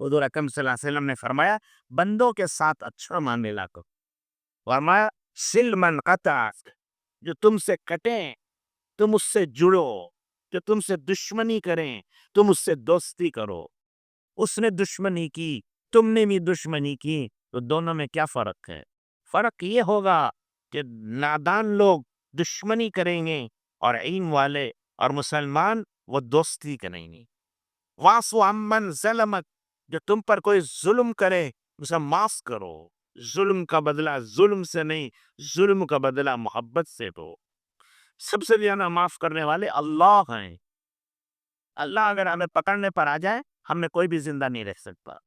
हुजूर अकरम सल्लल्लाहु अलैहि वसल्लम ने फरमाया बंदों के साथ अच्छा मामला करो। फरमाया सिल मन कतअक, जो तुमसे कटें तुम उससे जुड़ो, जो तुमसे दुश्मनी करें तुम उससे दोस्ती करो। उसने दुश्मनी की, तुमने भी दुश्मनी की, तो दोनों में क्या फर्क है? फर्क ये होगा कि नादान लोग दुश्मनी करेंगे और इल्म वाले और मुसलमान वो दोस्ती करेंगे। वासु अम्मन ज़लमक, जो तुम पर कोई जुल्म करे उसे माफ करो। जुल्म का बदला जुल्म से नहीं, जुल्म का बदला मोहब्बत से दो। सबसे ज्यादा माफ करने वाले अल्लाह हैं। अल्लाह अगर हमें पकड़ने पर आ जाए, हमें कोई भी जिंदा नहीं रह सकता।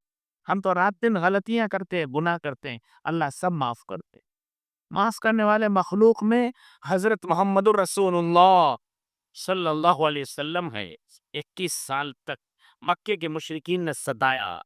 हम तो रात दिन गलतियां करते हैं, गुनाह करते हैं, अल्लाह सब माफ करते हैं। माफ करने वाले मखलूक में हजरत मोहम्मद रसूलुल्लाह सल्लल्लाहु अलैहि वसल्लम है। 21 साल तक मक्के के मुशरिकीन ने सताया,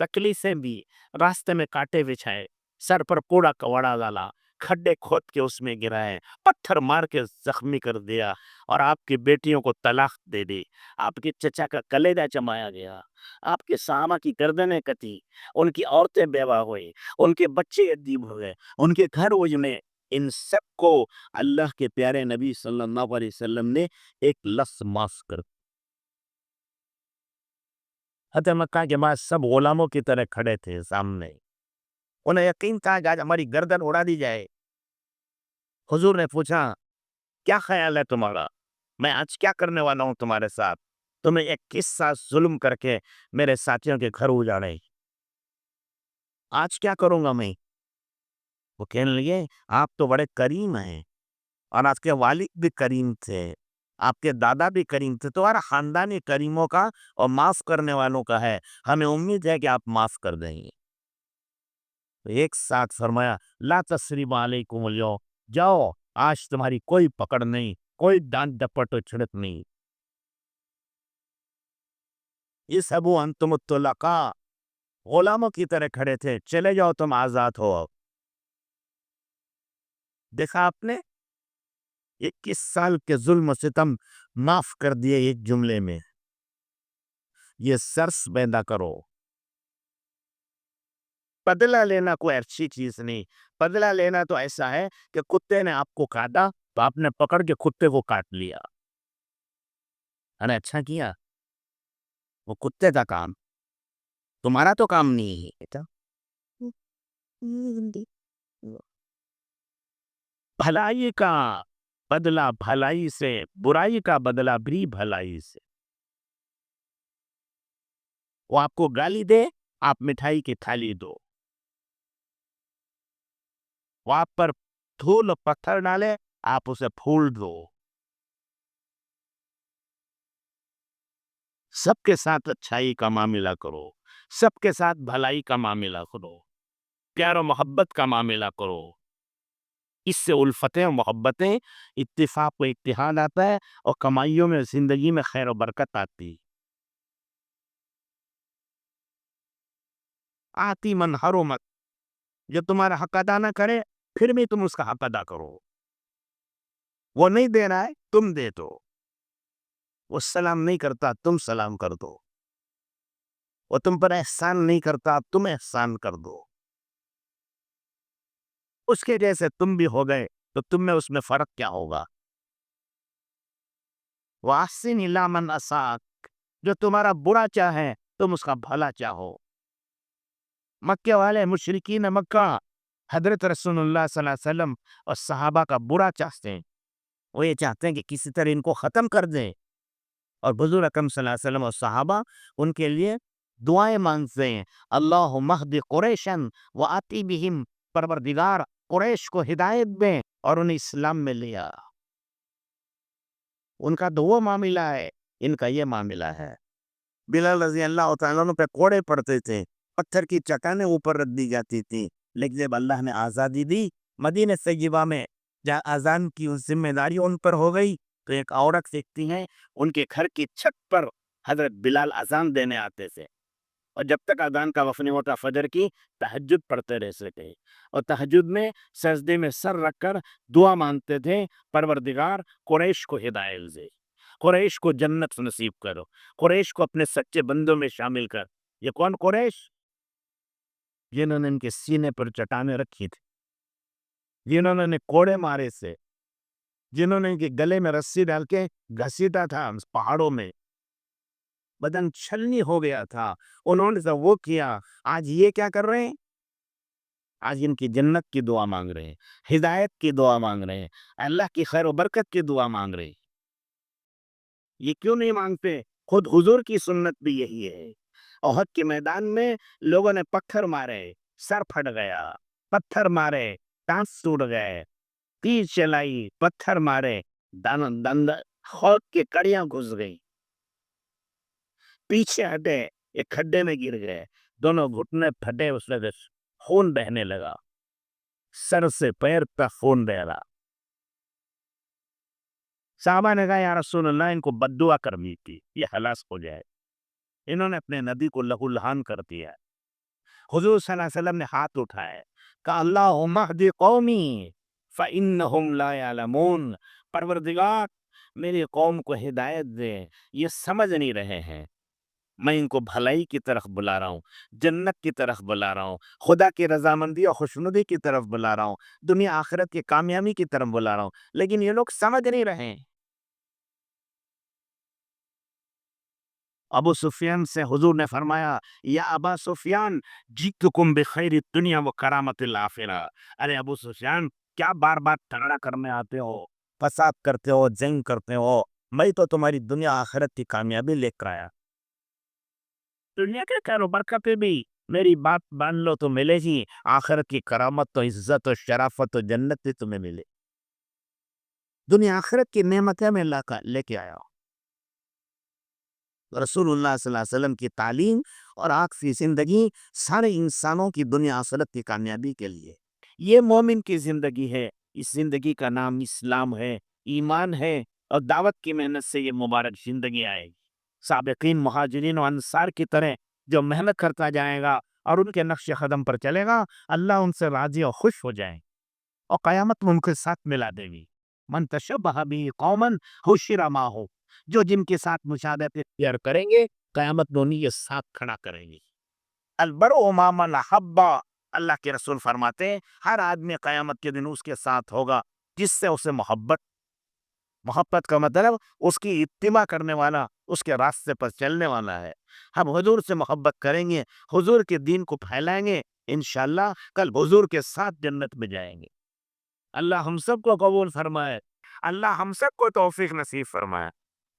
तकलीफें भी, रास्ते में कांटे बिछाए, सर पर कूड़ा कवड़ा डाला, खड्डे खोद के उसमें गिराए, पत्थर मार के जख्मी कर दिया और आपकी बेटियों को तलाक दे दी। आपके चचा का कलेजा जमाया गया, आपके सामा की गर्दनें कटी, उनकी औरतें बेवा हुई, उनके बच्चे यतीम हो गए, उनके घर उजड़े। इन सबको अल्लाह के प्यारे नबी सल्लल्लाहु अलैहि वसल्लम ने एक लफ्ज माफ कर। फतेह मक्का के बाद सब गुलामों की तरह खड़े थे सामने। उन्हें यकीन था कि आज हमारी गर्दन उड़ा दी जाए। हुजूर ने पूछा, क्या ख्याल है तुम्हारा? मैं आज क्या करने वाला हूं तुम्हारे साथ? तुम्हें 21 साल जुल्म करके मेरे साथियों के घर उजाड़े, आज क्या करूंगा मैं? वो कहने लगे, आप तो बड़े करीम हैं और आपके वालिद भी करीम थे, आपके दादा भी करीम थे, तुम्हारा खानदान ही करीमों का और माफ करने वालों का है। हमें उम्मीद है कि आप माफ कर देंगे। तो एक साथ फरमाया, ला तस्रीब अलैकुम अल-यौम, जाओ आज तुम्हारी कोई पकड़ नहीं, कोई डांट डपट और छिड़क नहीं। इस अबू अंतुम तुलका, गुलामों की तरह खड़े थे, चले जाओ तुम आजाद हो। देखा आपने, 21 साल के जुल्म सितम माफ कर दिए एक जुमले में। ये सर्स पैदा करो। बदला लेना कोई अच्छी चीज नहीं। बदला लेना तो ऐसा है कि कुत्ते ने आपको काटा तो आपने पकड़ के कुत्ते को काट लिया। अरे अच्छा किया, वो कुत्ते का काम, तुम्हारा तो काम नहीं है बेटा। भलाई का बदला भलाई से, बुराई का बदला भी भलाई से। वो आपको गाली दे, आप मिठाई की थाली दो। वो आप पर धूल पत्थर डाले, आप उसे फूल दो। सबके साथ अच्छाई का मामला करो, सबके साथ भलाई का मामला करो, प्यार और मोहब्बत का मामला करो। इससे उल्फतें और मोहब्बतें, इत्तेफाक व इत्तेहाद आता है और कमाइयों में, जिंदगी में खैर और बरकत आती है। आती मन हरुमत, जो तुम्हारा हक अदा ना करे फिर भी तुम उसका हक अदा करो। वो नहीं दे रहा है, तुम दे दो। वो सलाम नहीं करता, तुम सलाम कर दो। वो तुम पर एहसान नहीं करता, तुम एहसान कर दो। उसके जैसे तुम भी हो गए तो तुम में उसमें फर्क क्या होगा? वासिन इला मन असाक, जो तुम्हारा बुरा चाहे तुम उसका भला चाहो। मक्के वाले मुशरिकीन मक्का हजरत रसूलुल्लाह सल्लल्लाहु अलैहि वसल्लम और सहाबा का बुरा चाहते हैं। वो ये चाहते हैं कि किसी तरह इनको खत्म कर दें और हुजूर अकरम सल्लल्लाहु अलैहि वसल्लम और सहाबा उनके लिए दुआएं मांगते हैं। अल्लाह महदी कुरैशन व आती बिहिम, परवरदिगार कुरैश को हिदायत दें और उन्हें इस्लाम में लिया। उनका तो वो मामला है, इनका ये मामला है। बिलाल रज़ी अल्लाह तआला अन्हु पे कोड़े पड़ते थे, पत्थर की चट्टानें ऊपर रख दी जाती थी। लेकिन जब अल्लाह ने आज़ादी दी, मदीने तैयबा में जहाँ अज़ान की उस ज़िम्मेदारी उन पर हो गई, तो एक औरत देखती हैं, उनके घर की छत पर हज़रत बिलाल अज़ान देने आते थे और जब तक अज़ान का वक़्त नहीं होता फजर की, तहज्जुद पढ़ते रहते थे और तहज्जुद में सजदे में सर रखकर दुआ मांगते थे, परवरदिगार कुरैश को हिदायत दे, कुरैश को जन्नत नसीब करो, कुरैश को अपने सच्चे बंदों में शामिल कर। یہ کون؟ قریش، جنہوں نے ان کے سینے پر چٹانیں رکھی تھی، جنہوں نے کوڑے مارے سے، جنہوں نے ان کے گلے میں رسی ڈال کے گھسیٹا تھا پہاڑوں میں، بدن چھلنی ہو گیا تھا، انہوں نے تو وہ کیا. آج یہ کیا کر رہے ہیں؟ آج ان کی جنت کی دعا مانگ رہے ہیں، ہدایت کی دعا مانگ رہے ہیں، اللہ کی خیر و برکت کی دعا مانگ رہے ہیں. یہ کیوں نہیں مانگتے؟ خود حضور کی سنت بھی یہی ہے. احد کے میدان میں لوگوں نے پتھر مارے، سر پھٹ گیا، پتھر مارے، ٹانس ٹوٹ گئے، تیر چلائی، پتھر مارے، دند خود کی کڑیاں گھس گئی، پیچھے ہٹے، ایک کھڈے میں گر گئے، دونوں گھٹنے پھٹے، اس میں سے خون بہنے لگا، سر سے پیر پہ خون بہ رہا. صحابہ نے کہا یا رسول اللہ ان کو بد دعا کرنی تھی، یہ ہلاک ہو جائے. انہوں نے اپنے نبی کو لہو لہان کر دیا. حضور صلی اللہ علیہ وسلم نے ہاتھ اٹھائے، کہا اللہم اہدی قومی فإنہم لا یعلمون. پروردگار میری قوم کو ہدایت دے، یہ سمجھ نہیں رہے ہیں. میں ان کو بھلائی کی طرف بلا رہا ہوں، جنت کی طرف بلا رہا ہوں، خدا کی رضامندی اور خوشنودی کی طرف بلا رہا ہوں، دنیا آخرت کی کامیابی کی طرف بلا رہا ہوں، لیکن یہ لوگ سمجھ نہیں رہے ہیں. ابو سفیان سے حضور نے فرمایا یا ابا سفیان جئتکم بخیر الدنیا و کرامت الآخرہ. ارے ابو سفیان کیا بار بار جھگڑا کرنے آتے ہو، فساد کرتے ہو، جنگ کرتے ہو؟ میں تو تمہاری دنیا آخرت کی کامیابی لے کر آیا. دنیا کے کاروبار کا پہ بھی میری بات مان لو تو ملے گی، آخرت کی کرامت تو عزت و شرافت و جنت بھی تمہیں ملے. دنیا آخرت کی نعمتیں میں لے کے آیا ہوں. رسول اللہ صلی اللہ علیہ وسلم کی تعلیم اور آپ کی زندگی سارے انسانوں کی دنیا آخرت کی کامیابی کے لیے. یہ مومن کی زندگی ہے، اس زندگی کا نام اسلام ہے، ایمان ہے، اور دعوت کی محنت سے یہ مبارک زندگی آئے گی. سابقین مہاجرین و انصار کی طرح جو محنت کرتا جائے گا اور ان کے نقش قدم پر چلے گا، اللہ ان سے راضی اور خوش ہو جائے اور قیامت میں ان کے ساتھ ملا دے گی. من تشبہ بہ قوما حشر معہ. جو جن کے ساتھ مشابہت اختیار کریں گے، قیامت میں انہیں یہ ساتھ کھڑا کریں گے. البرء مع من احب. اللہ کے رسول فرماتے ہیں ہر آدمی قیامت کے دن اس کے ساتھ ہوگا جس سے اسے محبت کا مطلب اس کی اتباع کرنے والا، اس کے راستے پر چلنے والا ہے. ہم حضور سے محبت کریں گے، حضور کے دین کو پھیلائیں گے، انشاءاللہ کل حضور کے ساتھ جنت میں جائیں گے. اللہ ہم سب کو قبول فرمائے، اللہ ہم سب کو توفیق نصیب فرمائے.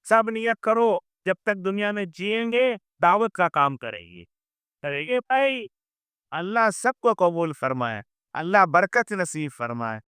سب نیت کرو، جب تک دنیا میں جئیں گے دعوت کا کام کریں گے بھائی. اللہ سب کو قبول فرمائے، اللہ برکت نصیب فرمائے.